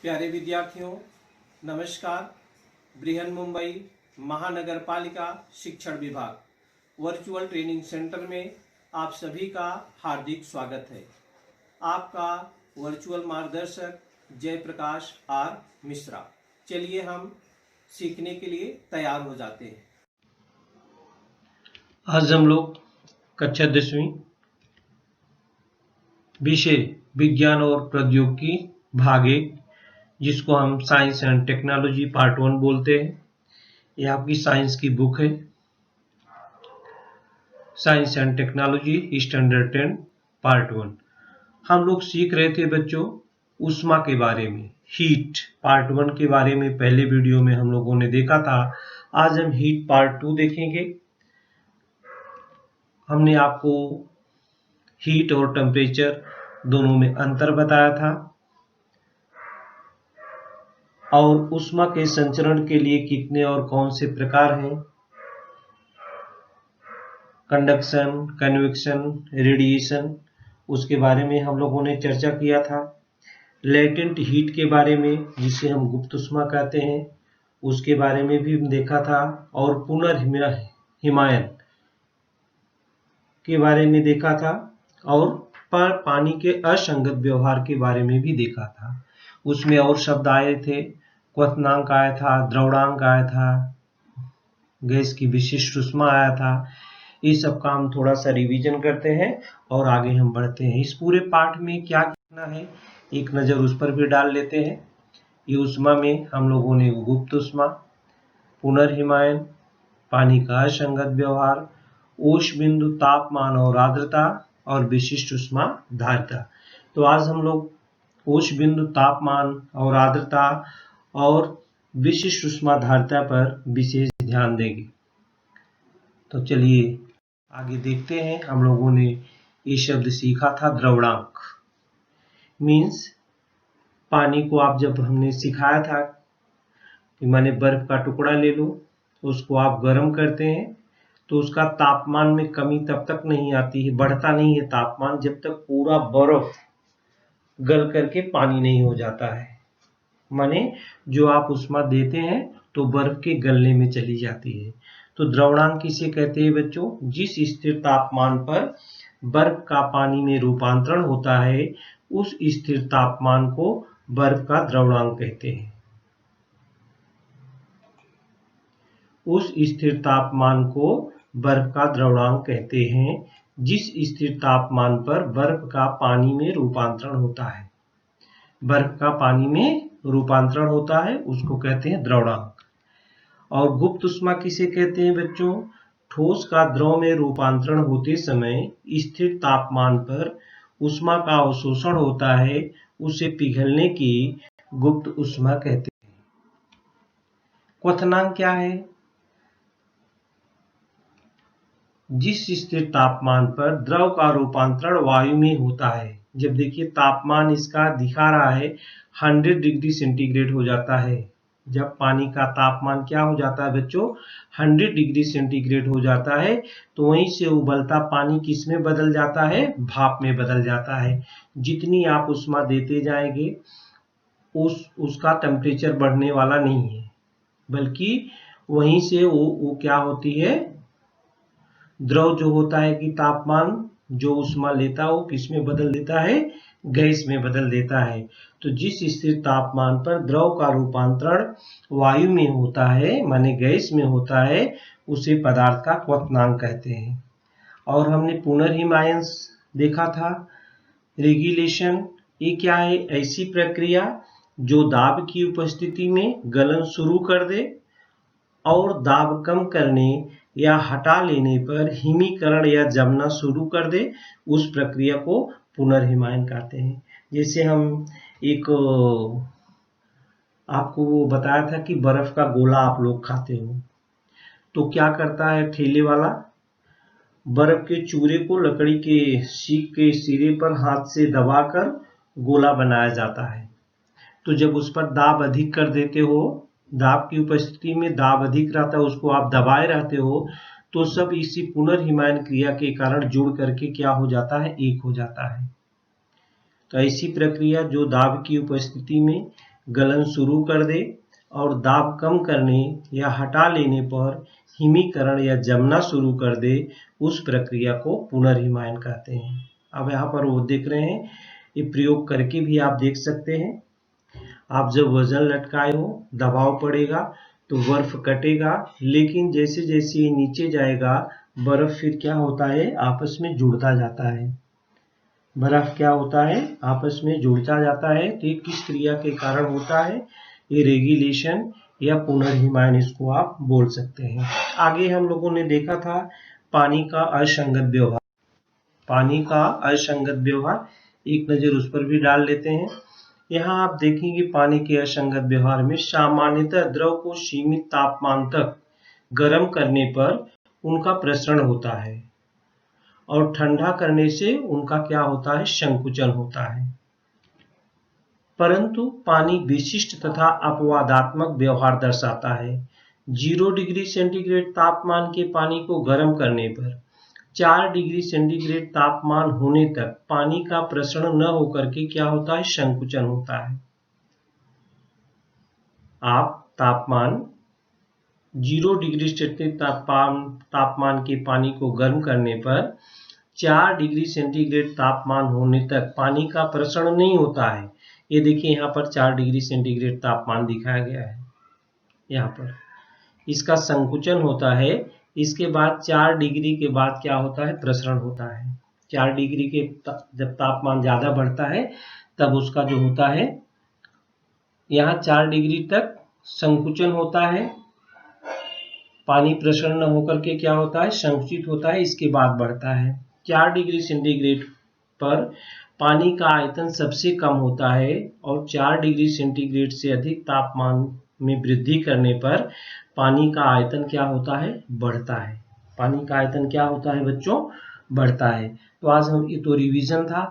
प्यारे विद्यार्थियों, नमस्कार। बृहन मुंबई महानगर पालिका शिक्षण विभाग वर्चुअल ट्रेनिंग सेंटर में आप सभी का हार्दिक स्वागत है। आपका वर्चुअल मार्गदर्शक जयप्रकाश आर मिश्रा। चलिए हम सीखने के लिए तैयार हो जाते हैं। आज हम लोग कक्षा 10वीं विषय विज्ञान और प्रौद्योगिकी भाग 1, जिसको हम साइंस एंड टेक्नोलॉजी पार्ट 1 बोलते हैं। यह आपकी साइंस की बुक है, science and technology standard 10 part 1। हम लोग सीख रहे थे बच्चों ऊष्मा के बारे में, हीट पार्ट 1 के बारे में पहले वीडियो में हम लोगों ने देखा था। आज हम हीट पार्ट 2 देखेंगे। हमने आपको हीट और टेम्परेचर दोनों में अंतर बताया था और ऊष्मा के संचरण के लिए कितने और कौन से प्रकार हैं, कंडक्शन, कन्वेक्शन, रेडिएशन, उसके बारे में हम लोगों ने चर्चा किया था। लेटेंट हीट के बारे में, जिसे हम गुप्त ऊष्मा कहते हैं, उसके बारे में भी देखा था और पुनर्हिमायन के बारे में देखा था और पानी के असंगत व्यवहार के बारे में भी देखा था। उसमें और शब्द आए थे, क्वथनांक आया था, द्रवणांक आया था, गैस की विशिष्ट ऊष्मा आया था। ये सब का हम थोड़ा सा रिवीजन करते हैं और आगे हम बढ़ते हैं। इस पूरे पाठ में क्या करना है, एक नज़र उस पर भी डाल लेते हैं। ये ऊष्मा में हम लोगों ने गुप्त ऊष्मा, पुनर्हिमायन, पानी का असंगत व्यवहार, ऊष्मा बिंदु, तापमान और आर्द्रता और विशिष्ट ऊष्मा धारिता। तो आज हम लोग ऊष्मा बिंदु, तापमान और आर्द्रता और विशिष्ट ऊष्मा धारिता पर विशेष ध्यान देंगे। तो चलिए आगे देखते हैं। हम लोगों ने ये शब्द सीखा था द्रवणांक, मीन्स पानी को आप जब हमने सिखाया था कि माने बर्फ का टुकड़ा ले लो, उसको आप गर्म करते हैं तो उसका तापमान में कमी तब तक नहीं आती है, बढ़ता नहीं है तापमान, जब तक पूरा बर्फ गल करके पानी नहीं हो जाता है। माने जो आप ऊष्मा देते हैं तो बर्फ के गलने में चली जाती है। तो द्रवणांक किसे कहते हैं बच्चों? जिस स्थिर तापमान पर बर्फ का पानी में रूपांतरण होता है, उस स्थिर तापमान को बर्फ का द्रवणांक कहते हैं। उस स्थिर तापमान को बर्फ का द्रवणांक कहते हैं जिस स्थिर तापमान पर बर्फ का पानी में रूपांतरण होता है। बर्फ का पानी में रूपांतरण होता है, उसको कहते हैं द्रवणांक। और गुप्त ऊष्मा किसे कहते हैं बच्चों? ठोस का द्रव में रूपांतरण होते समय स्थिर तापमान पर ऊष्मा का अवशोषण होता है, उसे पिघलने की गुप्त ऊष्मा कहते हैं। क्वथनांक क्या है? जिस स्थिर तापमान पर द्रव का रूपांतरण वायु में होता है। जब देखिए तापमान इसका दिखा रहा है 100 डिग्री सेंटीग्रेड हो जाता है। जब पानी का तापमान क्या हो जाता है बच्चों? 100 डिग्री सेंटीग्रेड हो जाता है, तो वहीं से उबलता पानी किस में बदल जाता है? भाप में बदल जाता है। जितनी आप ऊष्मा देते जाएंगे उसका टेम्परेचर बढ़ने वाला नहीं है, बल्कि वहीं से वो क्या होती है, द्रव जो होता है कि तापमान जो ऊष्मा लेता है वो किस में बदल देता है? गैस में बदल देता है। तो जिस स्थिर तापमान पर द्रव का रूपांतरण वायु में होता है, माने गैस में होता है, उसे पदार्थ का क्वथनांक कहते हैं। और हमने पुनर्हिमायन देखा था, रेगुलेशन। ये क्या है? ऐसी प्रक्रिया जो दाब की उपस्थिति में गलन शुरू कर दे और दाब कम करने या हटा लेने पर हिमीकरण या जमना शुरू कर दे, उस प्रक्रिया को पुनर्हिमायन कहते हैं। जैसे हम एक आपको वो बताया था कि बर्फ का गोला आप लोग खाते हो, तो क्या करता है ठेले वाला? बर्फ के चूरे को लकड़ी के सीक के सिरे पर हाथ से दबाकर गोला बनाया जाता है। तो जब उस पर दाब अधिक कर देते हो, दाब की उपस्थिति में दाब अधिक रहता है, उसको आप दबाए रहते हो, तो सब इसी पुनर्हिमायन क्रिया के कारण जुड़ करके क्या हो जाता है? एक हो जाता है। तो ऐसी प्रक्रिया जो दाब की उपस्थिति में गलन शुरू कर दे और दाब कम करने या हटा लेने पर हिमीकरण या जमना शुरू कर दे, उस प्रक्रिया को पुनर्हिमायन कहते हैं। अब यहाँ पर वो देख रहे हैं, ये प्रयोग करके भी आप देख सकते हैं। आप जब वजन लटकाए हो, दबाव पड़ेगा तो बर्फ कटेगा, लेकिन जैसे जैसे ये नीचे जाएगा बर्फ फिर क्या होता है, आपस में जुड़ता जाता है। बर्फ क्या होता है, आपस में जुड़ता जाता है। तो ये किस क्रिया के कारण होता है, ये रेगुलेशन या पुनर्हिमायन इसको आप बोल सकते हैं। आगे हम लोगों ने देखा था पानी का असंगत व्यवहार। पानी का असंगत व्यवहार, एक नज़र उस पर भी डाल लेते हैं। यहाँ आप देखेंगे पानी के असंगत व्यवहार में सामान्यतः द्रव को सीमित तापमान तक गर्म करने पर उनका प्रसरण होता है और ठंडा करने से उनका क्या होता है, संकुचन होता है। परंतु पानी विशिष्ट तथा अपवादात्मक व्यवहार दर्शाता है। 0 डिग्री सेंटीग्रेड तापमान के पानी को गर्म करने पर 4 डिग्री सेंटीग्रेड तापमान होने तक पानी का प्रसरण न होकर के क्या होता है, संकुचन होता है। आप तापमान 0 डिग्री सेंटीग्रेड तापमान के पानी को गर्म करने पर 4 डिग्री सेंटीग्रेड तापमान होने तक पानी का प्रसरण नहीं होता है। ये देखिए यहाँ पर 4 डिग्री सेंटीग्रेड तापमान दिखाया गया है, यहाँ पर इसका संकुचन होता है। इसके बाद 4 डिग्री के बाद क्या होता है, प्रसरण होता है। 4 डिग्री के जब तापमान ज़्यादा बढ़ता है तब उसका जो होता है, यहाँ 4 डिग्री तक संकुचन होता है, पानी प्रसरण न होकर के क्या होता है, संकुचित होता है, इसके बाद बढ़ता है। 4 डिग्री सेंटीग्रेड पर पानी का आयतन सबसे कम होता है और 4 डिग्री सेंटीग्रेड से अधिक तापमान में वृद्धि करने पर पानी का आयतन क्या होता है, बढ़ता है। पानी का आयतन क्या होता है बच्चों, बढ़ता है। तो आज हम, ये तो रिवीजन था।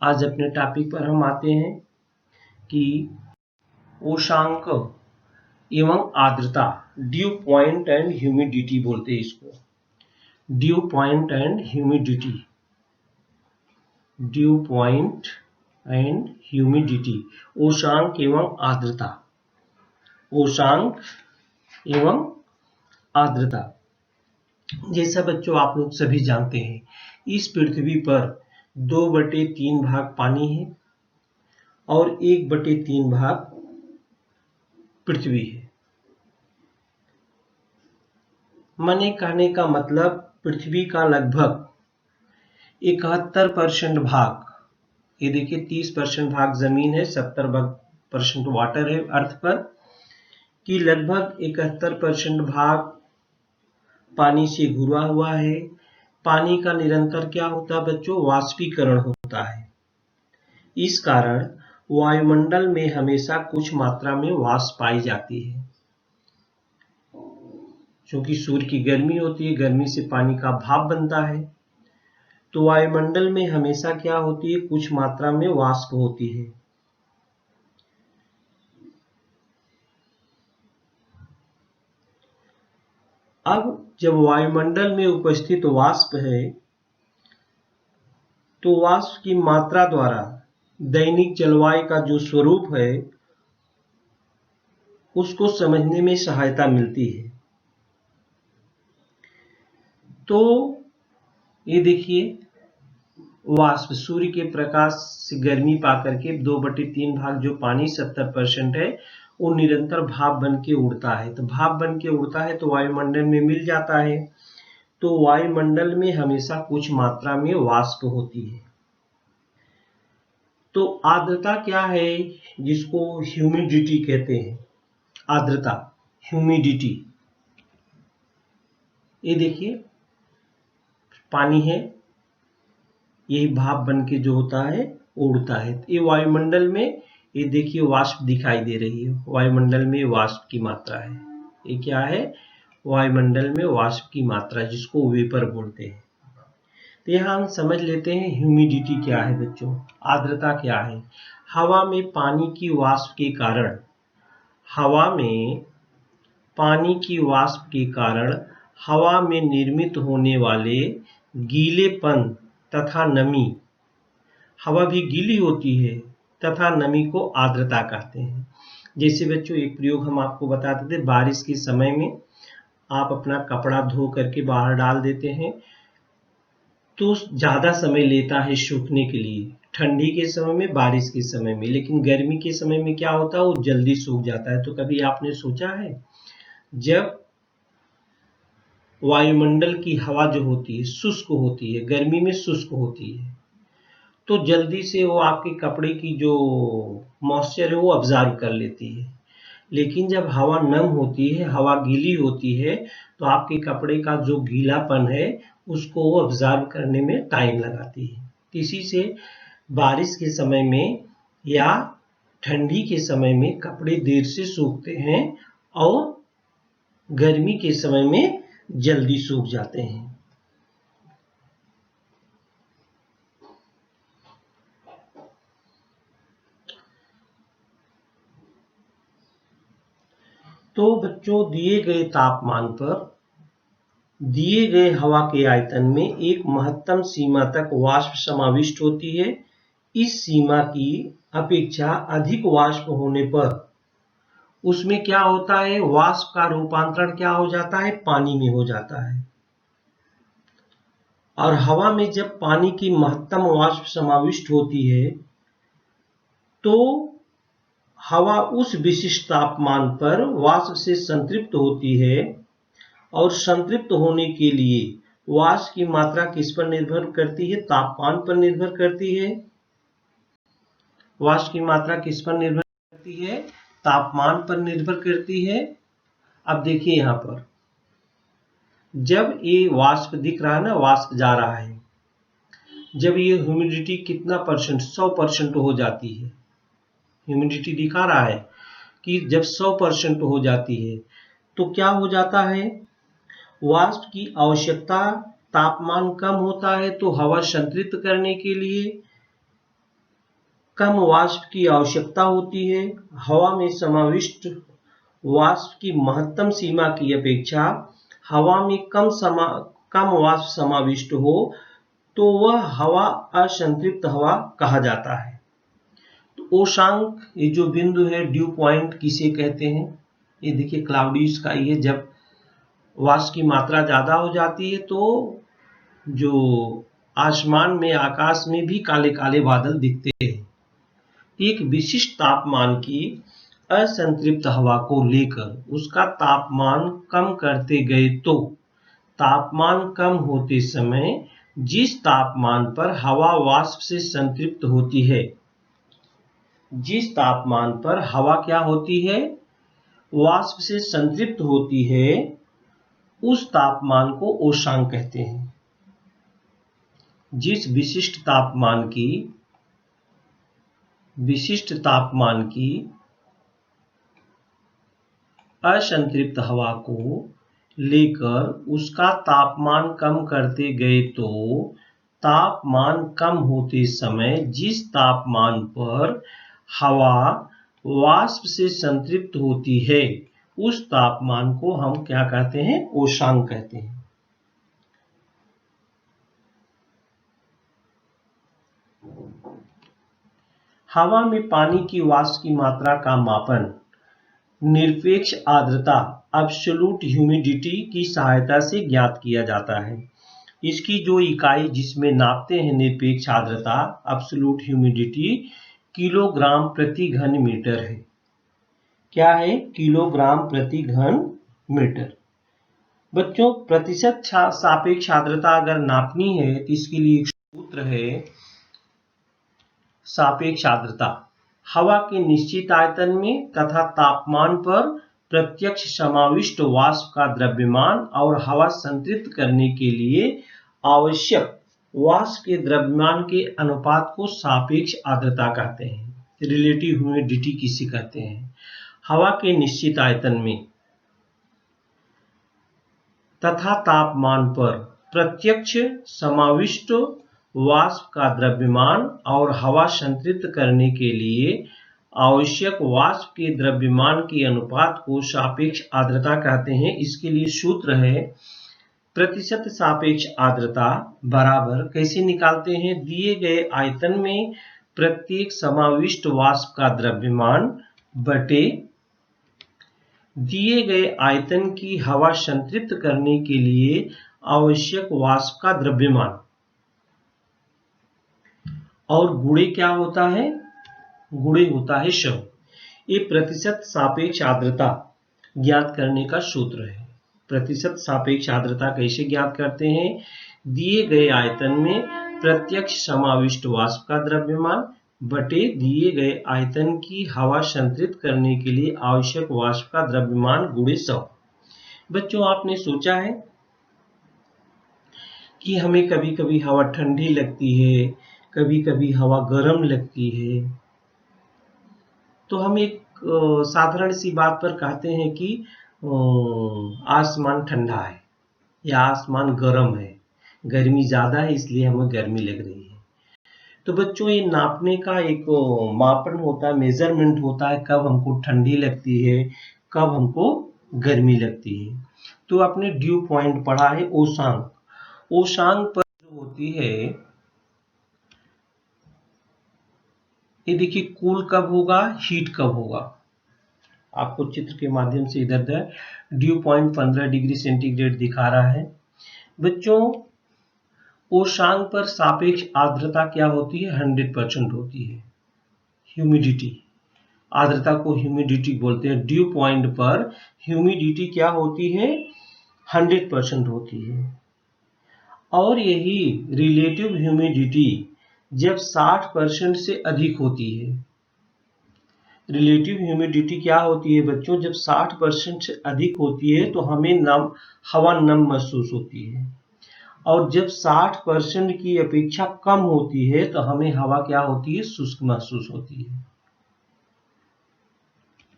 आज अपने टॉपिक पर हम आते हैं कि उष्मांक एवं आर्द्रता, ड्यू पॉइंट एंड ह्यूमिडिटी बोलते हैं इसको। Due point and humidity, due point and humidity, उष्मांक एवं आर्द्रता, उष्मांक एवं आर्द्रता। जैसा बच्चों आप लोग सभी जानते हैं, इस पृथ्वी पर 2/3 भाग पानी है और 1/3 भाग पृथ्वी है। मने कहने का मतलब पृथ्वी का लगभग 71% भाग, ये देखिए 30% भाग जमीन है, 70% वाटर है अर्थ पर, कि लगभग 71% भाग पानी से घुरा हुआ है। पानी का निरंतर क्या होता है बच्चों, वाष्पीकरण होता है। इस कारण वायुमंडल में हमेशा कुछ मात्रा में वाष्प पाई जाती है। क्योंकि सूर्य की गर्मी होती है, गर्मी से पानी का भाप बनता है, तो वायुमंडल में हमेशा क्या होती है, कुछ मात्रा में वाष्प होती है। अब जब वायुमंडल में उपस्थित वाष्प है, तो वाष्प की मात्रा द्वारा दैनिक जलवायु का जो स्वरूप है उसको समझने में सहायता मिलती है। तो ये देखिए, वाष्प सूर्य के प्रकाश से गर्मी पाकर के 2/3 भाग जो पानी 70% है, वो निरंतर भाप बन के उड़ता है। तो भाप बन के उड़ता है तो वायुमंडल में मिल जाता है। तो वायुमंडल में हमेशा कुछ मात्रा में वाष्प होती है। तो आर्द्रता क्या है, जिसको ह्यूमिडिटी कहते हैं, आर्द्रता, ह्यूमिडिटी। ये देखिए पानी है, यही भाप बन के जो होता है उड़ता है। ये वायुमंडल में, ये देखिए वाष्प दिखाई दे रही है, वायुमंडल में वाष्प की मात्रा है। ये क्या है, वायुमंडल में वाष्प की मात्रा, जिसको वेपर बोलते हैं। तो यहाँ हम समझ लेते हैं ह्यूमिडिटी क्या है बच्चों, आर्द्रता क्या है। हवा में पानी की वाष्प के कारण, हवा में पानी की वाष्प के कारण हवा में निर्मित होने वाले गीलेपन तथा नमी, हवा भी गीली होती है, तथा नमी को आर्द्रता कहते हैं। जैसे बच्चों एक प्रयोग हम आपको बताते थे, बारिश के समय में आप अपना कपड़ा धो करके बाहर डाल देते हैं तो ज़्यादा समय लेता है सूखने के लिए, ठंडी के समय में, बारिश के समय में। लेकिन गर्मी के समय में क्या होता है, वो जल्दी सूख जाता है। तो कभी आपने सोचा है, जब वायुमंडल की हवा जो होती है शुष्क होती है, गर्मी में शुष्क होती है, तो जल्दी से वो आपके कपड़े की जो मॉइस्चर है वो ऑब्जर्व कर लेती है। लेकिन जब हवा नम होती है, हवा गीली होती है, तो आपके कपड़े का जो गीलापन है उसको वो ऑब्जर्व करने में टाइम लगाती है। इसी से बारिश के समय में या ठंडी के समय में कपड़े देर से सूखते हैं और गर्मी के समय में जल्दी सूख जाते हैं। तो बच्चों, दिए गए तापमान पर दिए गए हवा के आयतन में एक महत्तम सीमा तक वाष्प समाविष्ट होती है। इस सीमा की अपेक्षा अधिक वाष्प होने पर उसमें क्या होता है, वाष्प का रूपांतरण क्या हो जाता है, पानी में हो जाता है। और हवा में जब पानी की महत्तम वाष्प समाविष्ट होती है तो हवा उस विशिष्ट तापमान पर वाष्प से संतृप्त होती है और संतृप्त होने के लिए वाष्प की मात्रा किस पर निर्भर करती है, तापमान पर निर्भर करती है। वाष्प की मात्रा किस पर निर्भर करती है, तापमान पर निर्भर करती है। अब देखिए यहाँ पर जब ये वाष्प दिख रहा है ना, वाष्प जा रहा है, जब ये ह्यूमिडिटी कितना परसेंट, 100% हो जाती है, ह्यूमिडिटी दिखा रहा है कि जब 100% हो जाती है तो क्या हो जाता है, वाष्प की आवश्यकता, तापमान कम होता है तो हवा संतृप्त करने के लिए कम वाष्प की आवश्यकता होती है। हवा में समाविष्ट वाष्प की महत्तम सीमा की अपेक्षा हवा में कम वाष्प समाविष्ट हो तो वह हवा असंतृप्त हवा कहा जाता है। तो ओशांक, ये जो बिंदु है, ड्यू पॉइंट किसे कहते हैं, ये देखिए क्लाउडी स्काई है, जब वाष्प की मात्रा ज्यादा हो जाती है तो जो आसमान में, आकाश में भी काले काले बादल दिखते हैं। एक विशिष्ट तापमान की असंतृप्त हवा को लेकर उसका तापमान कम करते गए तो तापमान कम होते समय जिस तापमान पर हवा वाष्प से संतृप्त होती है, जिस तापमान पर हवा क्या होती है, वाष्प से संतृप्त होती है, उस तापमान को ओशांक कहते हैं। जिस विशिष्ट तापमान की असंतृप्त हवा को लेकर उसका तापमान कम करते गए तो तापमान कम होते समय जिस तापमान पर हवा वाष्प से संतृप्त होती है, उस तापमान को हम क्या कहते हैं, ओशांक कहते हैं। हवा में पानी की वाष्प की मात्रा का मापन निरपेक्ष आर्द्रता, एब्सोल्यूट ह्यूमिडिटी की सहायता से ज्ञात किया जाता है। इसकी जो इकाई जिसमें नापते हैं निरपेक्ष आर्द्रता, एब्सोल्यूट ह्यूमिडिटी, किलोग्राम प्रति घन मीटर है। क्या है, किलोग्राम प्रति घन मीटर। बच्चों, प्रतिशत सापेक्ष आर्द्रता अगर नापनी है तो इसके लिए एक सूत्र है, सापेक्ष आर्द्रता हवा के निश्चित आयतन में तथा तापमान पर प्रत्यक्ष समाविष्ट वाष्प का द्रव्यमान और हवा संतृप्त करने के लिए आवश्यक वाष्प के द्रव्यमान के अनुपात को सापेक्ष आर्द्रता कहते हैं। रिलेटिव ह्यूमिडिटी किसे कहते हैं। हवा के निश्चित आयतन में तथा तापमान पर प्रत्यक्ष समाविष्ट वाष्प का द्रव्यमान और हवा संतृप्त करने के लिए आवश्यक वाष्प के द्रव्यमान के अनुपात को सापेक्ष आर्द्रता कहते हैं। इसके लिए सूत्र है, प्रतिशत सापेक्ष आर्द्रता बराबर, कैसे निकालते हैं, दिए गए आयतन में प्रत्येक समाविष्ट वाष्प का द्रव्यमान बटे दिए गए आयतन की हवा संतृप्त करने के लिए आवश्यक वाष्प का द्रव्यमान। और गुणे क्या होता है? गुणे होता है शव। ये प्रतिशत सापेक्ष आर्द्रता ज्ञात करने का सूत्र है। प्रतिशत सापेक्ष आर्द्रता कैसे ज्ञात करते हैं? दिए गए आयतन में प्रत्यक्ष समाविष्ट वाष्प का द्रव्यमान बटे दिए गए आयतन की हवा संतृप्त करने के लिए आवश्यक वाष्प का द्रव्यमान गुणे 100। बच्चों, आपने सोचा है कि हमें कभी कभी हवा ठंडी लगती है, कभी कभी हवा गर्म लगती है, तो हम एक साधारण सी बात पर कहते हैं कि आसमान ठंडा है या आसमान गर्म है, गर्मी ज्यादा है इसलिए हमें गर्मी लग रही है। तो बच्चों, ये नापने का एक मापन होता है, मेजरमेंट होता है, कब हमको ठंडी लगती है, कब हमको गर्मी लगती है। तो आपने ड्यू पॉइंट पढ़ा है, ओशांक। ओशांक पर होती है, ये देखिए कूल कब होगा, हीट कब होगा। आपको चित्र के माध्यम से इधर ड्यू पॉइंट 15 डिग्री सेंटीग्रेड दिखा रहा है। बच्चों, ओशांक पर सापेक्ष आर्द्रता क्या होती है? 100% होती है। ह्यूमिडिटी, आर्द्रता को ह्यूमिडिटी बोलते हैं। ड्यू पॉइंट पर ह्यूमिडिटी क्या होती है? 100% होती है। और यही रिलेटिव ह्यूमिडिटी जब 60% से अधिक होती है। रिलेटिव ह्यूमिडिटी क्या होती है बच्चों? जब 60% से अधिक होती है तो हमें हवा नम महसूस होती है, और जब 60% की अपेक्षा कम होती है तो हमें हवा क्या होती है? शुष्क महसूस होती है।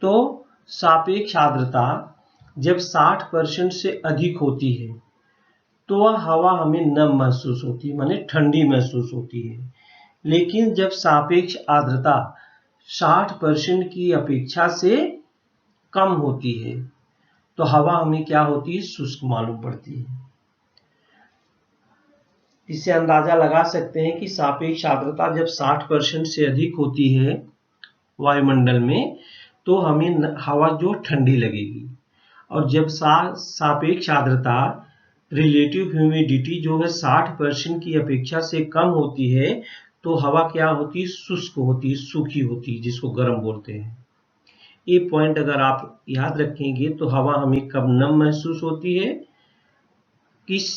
तो सापेक्ष आर्द्रता जब 60% से अधिक होती है तो वह हवा हमें नम महसूस होती है, माने ठंडी महसूस होती है। लेकिन जब सापेक्ष आर्द्रता 60% की अपेक्षा से कम होती है तो हवा हमें क्या होती है? शुष्क मालूम पड़ती है। इससे अंदाजा लगा सकते हैं कि सापेक्ष आर्द्रता जब 60% से अधिक होती है वायुमंडल में तो हमें हवा जो ठंडी लगेगी, और जब सापेक्ष आर्द्रता रिलेटिव ह्यूमिडिटी जो है 60% की अपेक्षा से कम होती है तो हवा क्या होती है? शुष्क होती है, सूखी होती है, जिसको गर्म बोलते हैं। ये पॉइंट अगर आप याद रखेंगे तो हवा हमें कब नम महसूस होती है, किस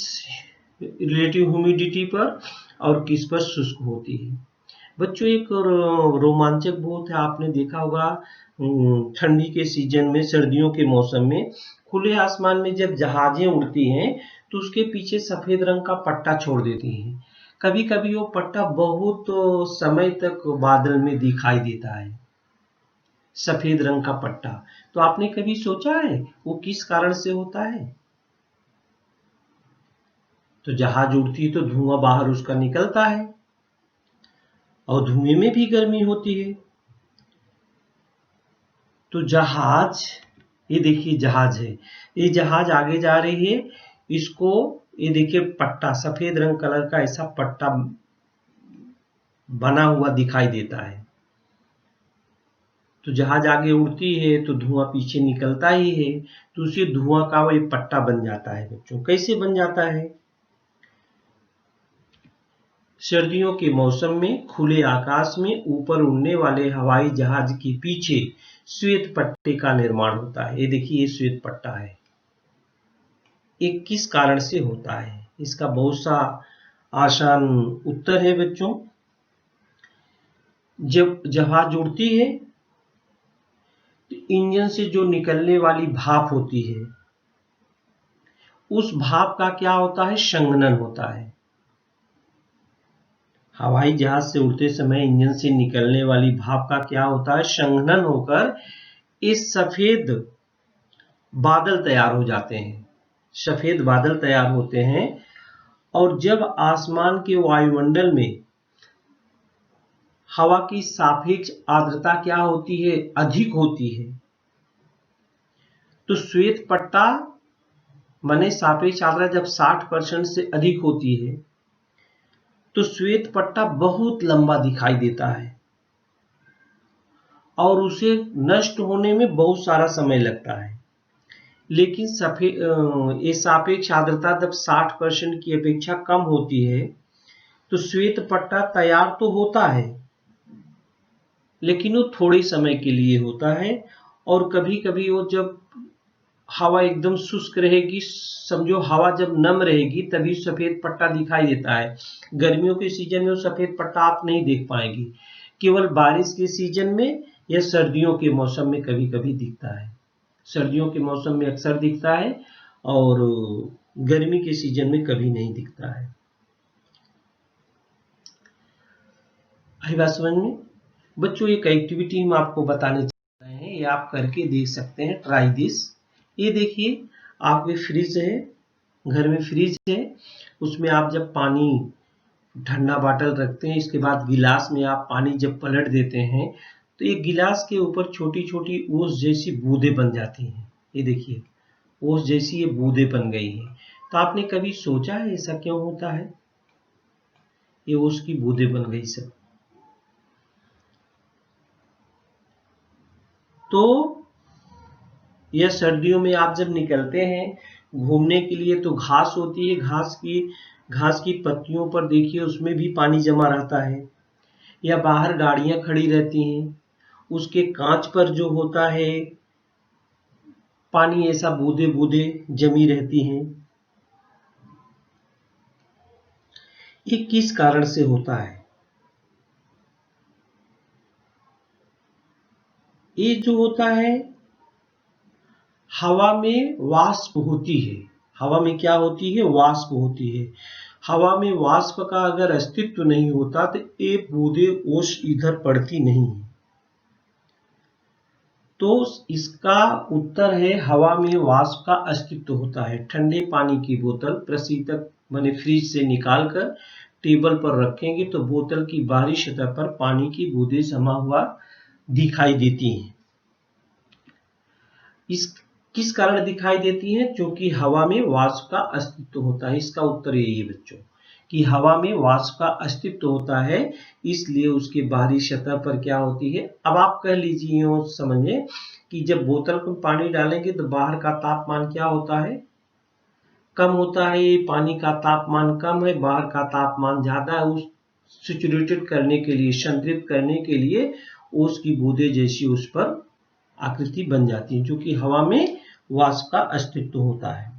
रिलेटिव ह्यूमिडिटी पर, और किस पर शुष्क होती है। बच्चों, एक रोमांचक बहुत है, आपने देखा होगा ठंडी के सीजन में, सर्दियों के मौसम में खुले आसमान में जब जहाजें उड़ती हैं तो उसके पीछे सफेद रंग का पट्टा छोड़ देती हैं। कभी कभी वो पट्टा बहुत समय तक बादल में दिखाई देता है, सफेद रंग का पट्टा। तो आपने कभी सोचा है वो किस कारण से होता है? तो जहाज उड़ती है तो धुआं बाहर उसका निकलता है, और धुएं में भी गर्मी होती है। तो जहाज, ये देखिए जहाज है, ये जहाज आगे जा रही है, इसको ये देखिए पट्टा, सफेद रंग कलर का ऐसा पट्टा बना हुआ दिखाई देता है। तो जहाज आगे उड़ती है तो धुआं पीछे निकलता ही है, तो उसी धुआं का वो एक पट्टा बन जाता है। बच्चों, कैसे बन जाता है? सर्दियों के मौसम में खुले आकाश में ऊपर उड़ने वाले हवाई जहाज के पीछे श्वेत पट्टे का निर्माण होता है। ये देखिए, ये श्वेत पट्टा है। ये किस कारण से होता है? इसका बहुत सा आसान उत्तर है बच्चों। जब जहाज उड़ती है तो इंजन से जो निकलने वाली भाप होती है, उस भाप का क्या होता है? संघनन होता है। हवाई जहाज से उड़ते समय इंजन से निकलने वाली भाप का क्या होता है? संघनन होकर इस सफेद बादल तैयार हो जाते हैं, सफेद बादल तैयार होते हैं। और जब आसमान के वायुमंडल में हवा की सापेक्ष आर्द्रता क्या होती है? अधिक होती है, तो श्वेत पट्टा माने सापेक्ष आर्द्रता जब 60% से अधिक होती है तो श्वेत पट्टा बहुत लंबा दिखाई देता है, और उसे नष्ट होने में बहुत सारा समय लगता है। लेकिन ये सापेक्ष आर्द्रता जब 60% की अपेक्षा कम होती है तो श्वेत पट्टा तैयार तो होता है, लेकिन वो थोड़े समय के लिए होता है। और कभी कभी वो जब हवा एकदम शुष्क रहेगी, समझो हवा जब नम रहेगी, तभी सफेद पट्टा दिखाई देता है। गर्मियों के सीजन में वो सफेद पट्टा आप नहीं देख पाएंगे, केवल बारिश के सीजन में या सर्दियों के मौसम में कभी कभी दिखता है। सर्दियों के मौसम में अक्सर दिखता है और गर्मी के सीजन में कभी नहीं दिखता है। आई बात समझ में? बच्चों, एक एक्टिविटी हम आपको बताने जा रहे हैं, ये आप करके देख सकते हैं, ट्राई दिस। ये देखिए, आपके फ्रिज है, घर में फ्रिज है, उसमें आप जब पानी ठंडा बॉटल रखते हैं, इसके बाद गिलास में आप पानी जब पलट देते हैं तो ये गिलास के ऊपर छोटी छोटी ओस जैसी बूंदें बन जाती हैं। ये देखिए, ओस जैसी ये बूंदें बन गई हैं। तो आपने कभी सोचा है ऐसा क्यों होता है? ये ओस की बूंदें बन गई सब। तो यह सर्दियों में आप जब निकलते हैं घूमने के लिए तो घास होती है, घास की पत्तियों पर देखिए उसमें भी पानी जमा रहता है, या बाहर गाड़ियां खड़ी रहती हैं, उसके कांच पर जो होता है पानी ऐसा बूंदे बूंदे जमी रहती हैं। ये किस कारण से होता है? ये जो होता है, हवा में वाष्प होती है। हवा में क्या होती है? वाष्प होती है। हवा में वाष्प का अगर अस्तित्व नहीं होता तो ये बूंदे ओस इधर पड़ती नहीं है। तो इसका उत्तर है, हवा में वाष्प का अस्तित्व होता है। ठंडे पानी की बोतल प्रशीतक माने फ्रिज से निकालकर टेबल पर रखेंगे तो बोतल की बाहरी सतह पर पानी की बूंदें जमा हुआ दिखाई देती हैं। इस किस कारण दिखाई देती हैं? क्योंकि हवा में वाष्प का अस्तित्व होता है। इसका उत्तर यही है बच्चों, कि हवा में वाष्प का अस्तित्व होता है, इसलिए उसके बाहरी सतह पर क्या होती है। अब आप कह लीजिए और समझिए कि जब बोतल में पानी डालेंगे तो बाहर का तापमान क्या होता है? कम होता है। पानी का तापमान कम है, बाहर का तापमान ज्यादा है। उस सैचुरेटेड करने के लिए, संतृप्त करने के लिए ओस की बूंदें जैसी उस पर आकृति बन जाती है, जो कि हवा में वाष्प का अस्तित्व होता है।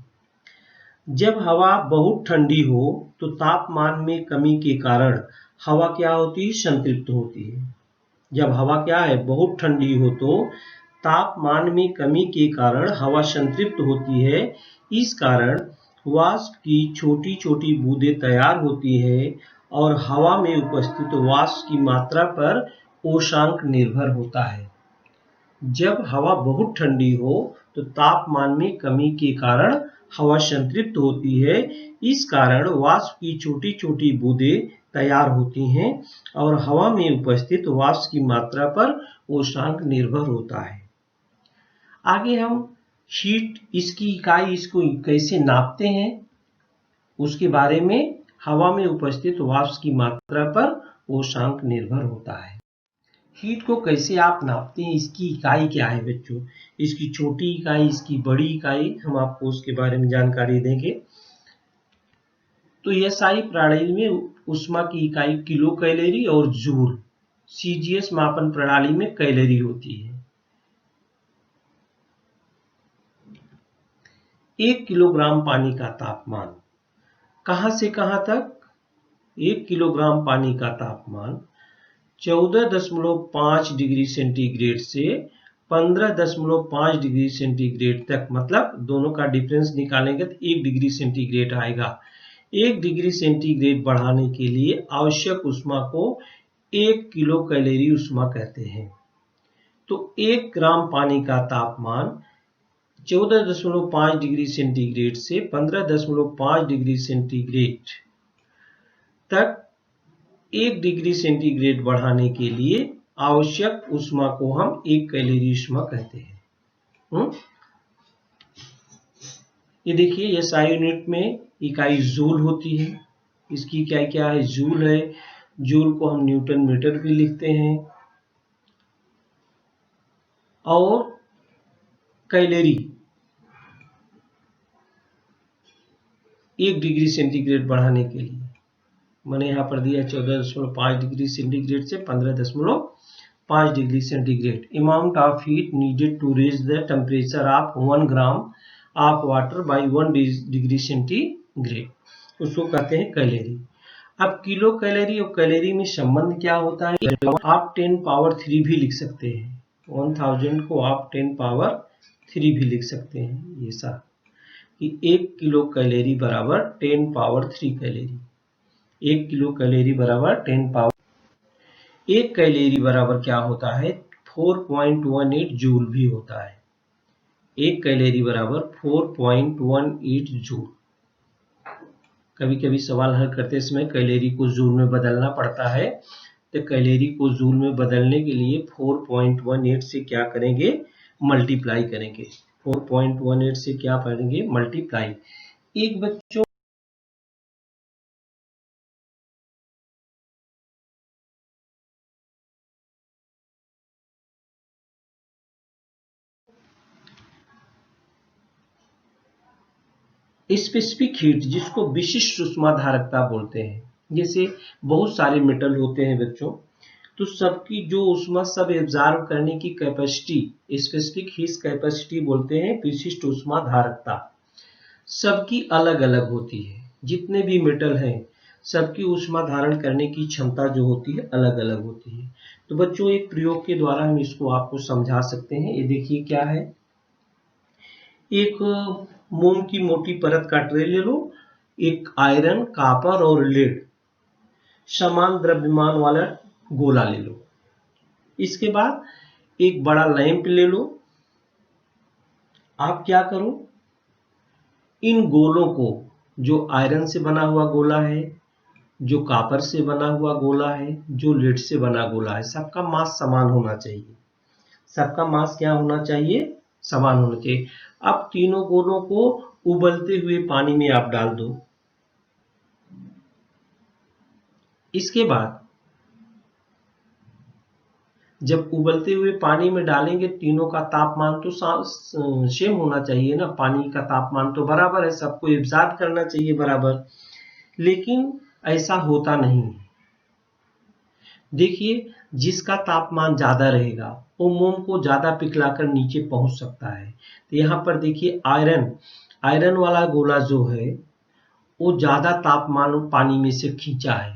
जब हवा बहुत ठंडी हो तो तापमान में कमी के कारण हवा क्या होती है? संतृप्त होती है। जब हवा क्या है? बहुत ठंडी हो तो तापमान में कमी के कारण हवा संतृप्त होती है। इस कारण वाष्प की छोटी छोटी बूंदें तैयार होती है और हवा में उपस्थित वाष्प की मात्रा पर ओशांक निर्भर होता है। जब हवा बहुत ठंडी हो तो तापमान में कमी के कारण हवा संतृप्त होती है। इस कारण वाष्प की छोटी छोटी बूंदें तैयार होती हैं और हवा में उपस्थित वाष्प की मात्रा पर ओशांक निर्भर होता है। आगे हम हीट, इसकी इकाई, इसको कैसे नापते हैं उसके बारे में। हवा में उपस्थित वाष्प की मात्रा पर ओशांक निर्भर होता है। हीट को कैसे आप नापते हैं, इसकी इकाई क्या है बच्चों? इसकी छोटी इकाई, इसकी बड़ी इकाई, हम आपको उसके बारे में जानकारी देंगे। तो एसआई प्रणाली में ऊष्मा की इकाई किलो कैलोरी और जूल, सीजीएस मापन प्रणाली में कैलोरी होती है। 1 किलोग्राम पानी का तापमान कहां से कहां तक? 1 किलोग्राम पानी का तापमान 14.5 डिग्री सेंटीग्रेड से 15.5 डिग्री सेंटीग्रेड तक, मतलब दोनों का डिफरेंस निकालेंगे तो 1 डिग्री सेंटीग्रेड आएगा। 1 डिग्री सेंटीग्रेड बढ़ाने के लिए आवश्यक ऊष्मा को 1 किलो कैलोरी ऊष्मा कहते हैं। तो 1 ग्राम पानी का तापमान 14.5 डिग्री सेंटीग्रेड से 15.5 डिग्री सेंटीग्रेड तक 1 डिग्री सेंटीग्रेड बढ़ाने के लिए आवश्यक ऊष्मा को हम 1 कैलोरी ऊष्मा कहते हैं। ये देखिए, एसआई यूनिट में इकाई जूल होती है। इसकी क्या क्या है? जूल है। जूल को हम न्यूटन मीटर भी लिखते हैं। और कैलोरी 1 डिग्री सेंटीग्रेड बढ़ाने के लिए, मैंने यहाँ पर दिया 14.5 डिग्री सेंटीग्रेड से 15.5 degree centigrade. Amount of heat needed to raise the temperature of 1 gram of water by 1 degree centigrade, उसको कहते हैं कैलोरी। अब किलो कैलोरी और कैलोरी में संबंध क्या होता है? आप 10 पावर 3 भी लिख सकते हैं, 1000 को आप 10 पावर 3 भी लिख सकते हैं, ऐसा कि 1 किलो कैलोरी बराबर 10 पावर 3 कैलोरी। 1 किलो कैलोरी बराबर 10 पावर 1 कैलोरी बराबर क्या होता है? 4.18 जूल भी होता है। 1 कैलोरी बराबर 4.18 जूल। कभी कभी सवाल हल करते समय कैलोरी को जूल में बदलना पड़ता है, तो कैलोरी को जूल में बदलने के लिए 4.18 से क्या करेंगे? मल्टीप्लाई करेंगे। 4.18 से क्या करेंगे? मल्टीप्लाई। एक बच्चों स्पेसिफिक हीट, जिसको विशिष्ट ऊष्माधारकता बोलते हैं, जैसे बहुत सारे मेटल होते हैं बच्चों, तो सबकी जो ऊष्मा सब एब्जॉर्ब करने की कैपेसिटी, स्पेसिफिक हीट कैपेसिटी बोलते हैं विशिष्ट ऊष्माधारकता, सबकी अलग अलग होती है। जितने भी मेटल हैं सबकी ऊष्मा धारण करने की क्षमता जो होती है अलग अलग होती है। तो बच्चों एक प्रयोग के द्वारा हम इसको आपको समझा सकते हैं। ये देखिए क्या है, एक मोम की मोटी परत का ट्रे ले लो, एक आयरन, कॉपर और लेड समान द्रव्यमान वाला गोला ले लो। इसके बाद एक बड़ा लैंप ले लो। आप क्या करो, इन गोलों को, जो आयरन से बना हुआ गोला है, जो कॉपर से बना हुआ गोला है, जो लेड से बना गोला है, सबका मास समान होना चाहिए। सबका मास क्या होना चाहिए? समान होना चाहिए। अब तीनों गोलों को उबलते हुए पानी में आप डाल दो। इसके बाद जब उबलते हुए पानी में डालेंगे, तीनों का तापमान तो सेम होना चाहिए ना, पानी का तापमान तो बराबर है, सबको एब्जॉर्ब करना चाहिए बराबर, लेकिन ऐसा होता नहीं है। देखिए, जिसका तापमान ज्यादा रहेगा वो मोम को ज्यादा पिघलाकर नीचे पहुंच सकता है। तो यहाँ पर देखिए आयरन वाला गोला जो है वो ज्यादा तापमान पानी में से खींचा है,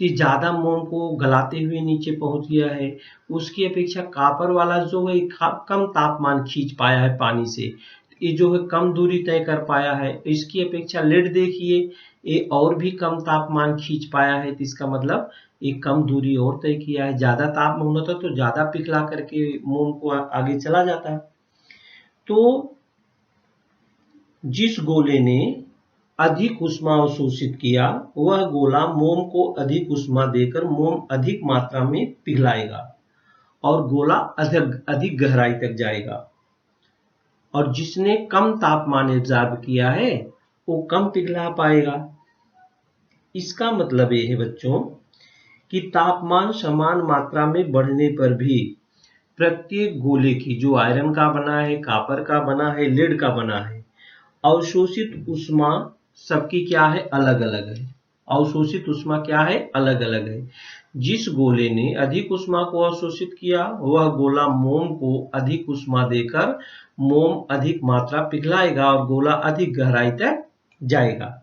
तो ज्यादा मोम को गलाते हुए नीचे पहुंच गया है। उसकी अपेक्षा कॉपर वाला जो है कम तापमान खींच पाया है पानी से, ये जो है कम दूरी तय कर पाया है। इसकी अपेक्षा लेड देखिए, ये और भी कम तापमान खींच पाया है, तो इसका मतलब ये कम दूरी और तय किया है। ज्यादा तापमान होता तो ज्यादा पिघला करके मोम को आगे चला जाता। तो जिस गोले ने अधिक ऊष्मा अवशोषित किया, वह गोला मोम को अधिक ऊष्मा देकर मोम अधिक मात्रा में पिघलाएगा और गोला अधिक गहराई तक जाएगा। और जिसने कम तापमान एब्जॉर्ब किया है वो कम पिघला पाएगा। इसका मतलब ये है बच्चों कि तापमान समान मात्रा में बढ़ने पर भी प्रत्येक गोले की, जो आयरन का बना है, कॉपर का बना है, लेड का बना है, अवशोषित ऊष्मा सबकी क्या है? अलग अलग है। अवशोषित ऊष्मा क्या है? अलग अलग है। जिस गोले ने अधिक ऊष्मा को अवशोषित किया, वह गोला मोम को अधिक ऊष्मा देकर मोम अधिक मात्रा पिघलाएगा और गोला अधिक गहराई तक जाएगा।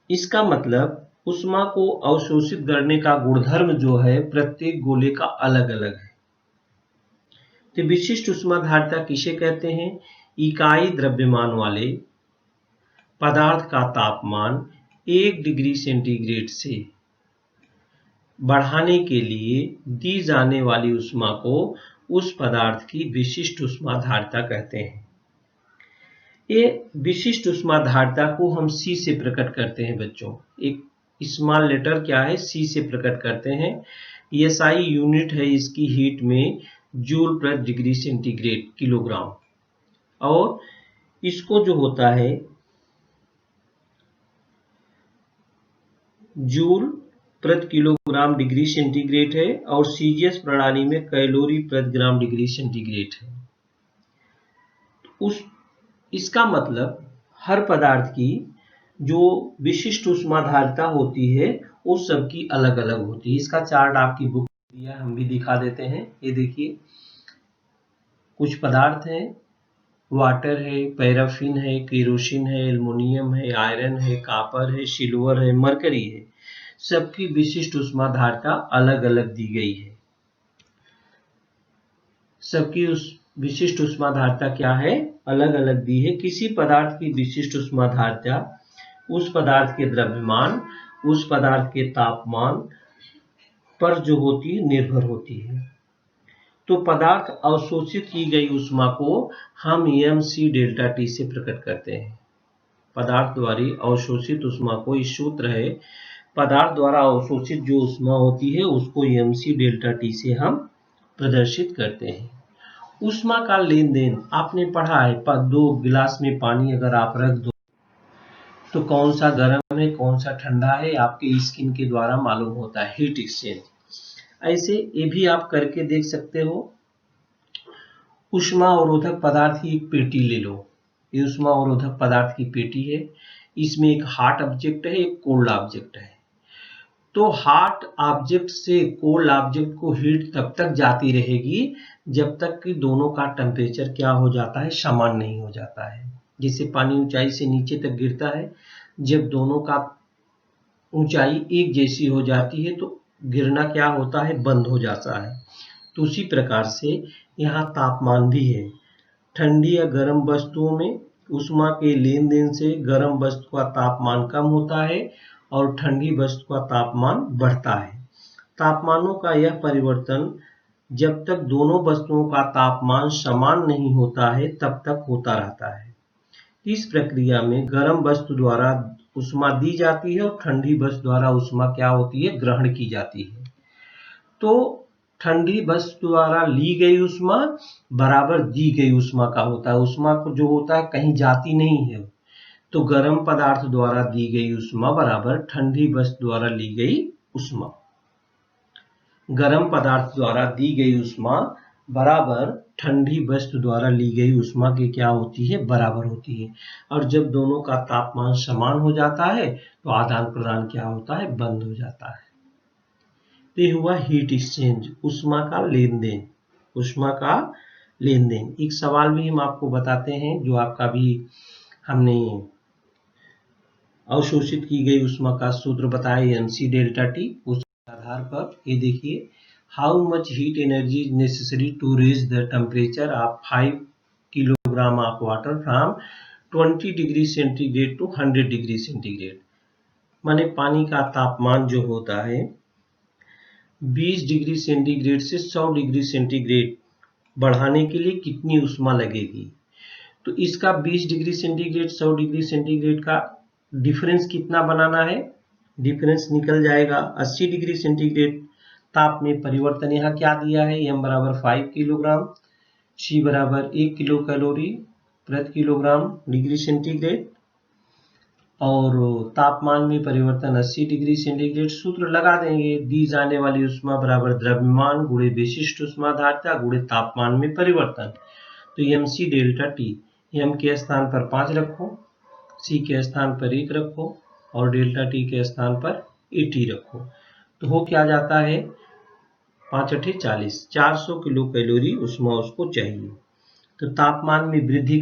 इसका मतलब ऊष्मा को अवशोषित करने का गुणधर्म जो है प्रत्येक गोले का अलग अलग है। तो विशिष्ट ऊष्माधारिता किसे कहते हैं? इकाई द्रव्यमान वाले पदार्थ का तापमान 1 डिग्री सेंटीग्रेड से बढ़ाने के लिए दी जाने वाली ऊष्मा को उस पदार्थ की विशिष्ट ऊष्माधारिता कहते हैं। ये विशिष्ट ऊष्माधारिता को हम C से प्रकट करते हैं बच्चों। एक स्मॉल लेटर क्या है? C से प्रकट करते हैं। SI यूनिट है इसकी हीट में जूल प्रति डिग्री सेंटीग्रेड किलोग्राम, और इसको जो होता है जूल प्रति किलोग्राम डिग्री सेंटीग्रेड है और सीजीएस प्रणाली में कैलोरी प्रति ग्राम डिग्री सेंटीग्रेड है। इसका मतलब हर पदार्थ की जो विशिष्ट ऊष्माधारिता होती है वो सबकी अलग अलग होती है। इसका चार्ट आपकी बुक में दिया, हम भी दिखा देते हैं। ये देखिए, कुछ पदार्थ हैं, वाटर है, पैराफिन है, केरोसिन है, एल्युमिनियम है, आयरन है, कॉपर है, सिल्वर है, मरकरी है। सबकी विशिष्ट ऊष्माधारिता अलग अलग दी गई है। सबकी उस विशिष्ट ऊष्माधारिता क्या है? अलग अलग दी है। किसी पदार्थ की विशिष्ट ऊष्माधारिता उस पदार्थ के द्रव्यमान, उस पदार्थ के तापमान पर जो होती है निर्भर होती है। तो पदार्थ अवशोषित की गई ऊष्मा को हम mc डेल्टा टी से प्रकट करते हैं। पदार्थ द्वारा अवशोषित ऊष्मा को, इस सूत्र है, पदार्थ द्वारा अवशोषित जो ऊष्मा होती है उसको mc डेल्टा टी से हम प्रदर्शित करते हैं। ऊष्मा का लेन देन आपने पढ़ा है, 2 गिलास में पानी अगर आप रख दो तो कौन सा गर्म है कौन सा ठंडा है आपके स्किन के द्वारा मालूम होता है, हीट एक्सचेंज। ऐसे ये भी आप करके देख सकते हो। ऊष्मा अवरोधक पदार्थ की एक पेटी ले लो। ये ऊष्मा अवरोधक पदार्थ की पेटी है। इसमें एक हॉट ऑब्जेक्ट है, एक कोल्ड ऑब्जेक्ट है। तो हॉट ऑब्जेक्ट से कोल्ड ऑब्जेक्ट को हीट तब तक जाती रहेगी जब तक कि दोनों का टेम्परेचर क्या हो जाता है, समान नहीं हो जाता है। जैसे पानी ऊंचाई से नीचे तक गिरता है, जब दोनों का ऊंचाई एक जैसी हो जाती है तो गिरना क्या होता है, बंद हो जाता है। तो उसी प्रकार से यहाँ तापमान भी है। ठंडी या गर्म वस्तुओं में ऊष्मा के लेन देन से गर्म वस्तु का तापमान कम होता है और ठंडी वस्तु का तापमान बढ़ता है। तापमानों का यह परिवर्तन जब तक दोनों वस्तुओं का तापमान समान नहीं होता है तब तक होता रहता है। इस प्रक्रिया में गर्म वस्तु द्वारा ऊष्मा दी जाती है और ठंडी वस्तु द्वारा ऊष्मा क्या होती है, ग्रहण की जाती है। तो ठंडी वस्तु द्वारा ली गई ऊष्मा बराबर दी गई ऊष्मा का होता है। ऊष्मा को जो होता है कहीं जाती नहीं है। तो गर्म पदार्थ द्वारा दी गई ऊष्मा बराबर ठंडी वस्तु द्वारा ली गई ऊष्मा। गर्म पदार्थ द्वारा दी गई ऊष्मा बराबर ठंडी वस्तु द्वारा ली गई ऊष्मा की क्या होती है, बराबर होती है। और जब दोनों का तापमान समान हो जाता है तो आदान प्रदान क्या होता है, बंद हो जाता है। तो ये हुआ हीट एक्सचेंज, ऊष्मा का लेन देन। ऊष्मा का लेन देन एक सवाल भी हम आपको बताते हैं, जो आपका भी हमने अवशोषित की गई ऊष्मा का सूत्र बताया mc डेल्टा टी। उस आधार पर ये देखिए, how much heat energy is necessary to raise the temperature of 5 kilogram of water from 20 degree centigrade to 100 degree centigrade. माने पानी का तापमान जो होता है 20 डिग्री सेंटीग्रेड से 100 डिग्री सेंटीग्रेड बढ़ाने के लिए कितनी ऊष्मा लगेगी। तो इसका 20 डिग्री सेंटीग्रेड 100 डिग्री सेंटीग्रेड का डिफरेंस कितना बनाना है, डिफरेंस निकल जाएगा 80 डिग्री सेंटीग्रेड। ताप में परिवर्तन यहाँ क्या दिया है, m बराबर 5 किलोग्राम, c बराबर 1 किलो कैलोरी प्रति किलोग्राम डिग्री सेंटीग्रेड और तापमान में परिवर्तन 80 डिग्री सेंटीग्रेड। सूत्र लगा देंगे, दी जाने वाली ऊष्मा बराबर द्रव्यमान गुणे विशिष्ट ऊष्माधारिता गुणे तापमान में परिवर्तन। तो mc डेल्टा टी, m के स्थान पर 5 रखो, c के स्थान पर 1 रखो और डेल्टा टी के स्थान पर 80 रखो। तो हो क्या जाता है, 5 × 8 = 40, 400 किलो कैलोरी ऊष्मा उसको चाहिए। तो तापमान में वृद्धि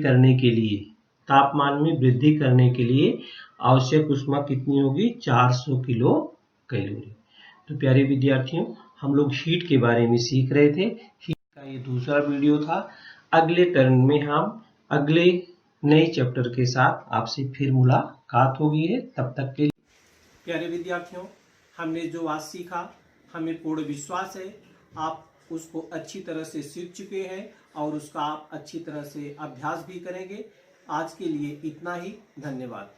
करने के लिए आवश्यक ऊष्मा कितनी होगी, 400 किलो कैलोरी। तो प्यारे विद्यार्थियों, हम लोग हीट के बारे में सीख रहे थे। हीट का ये दूसरा वीडियो था। अगले टर्न में हम अगले नए चैप्टर के साथ आपसे फिर मुलाकात होगी है। तब तक के लिए प्यारे विद्यार्थियों, हमने जो आज सीखा, हमें पूर्ण विश्वास है आप उसको अच्छी तरह से सीख चुके हैं और उसका आप अच्छी तरह से अभ्यास भी करेंगे। आज के लिए इतना ही, धन्यवाद।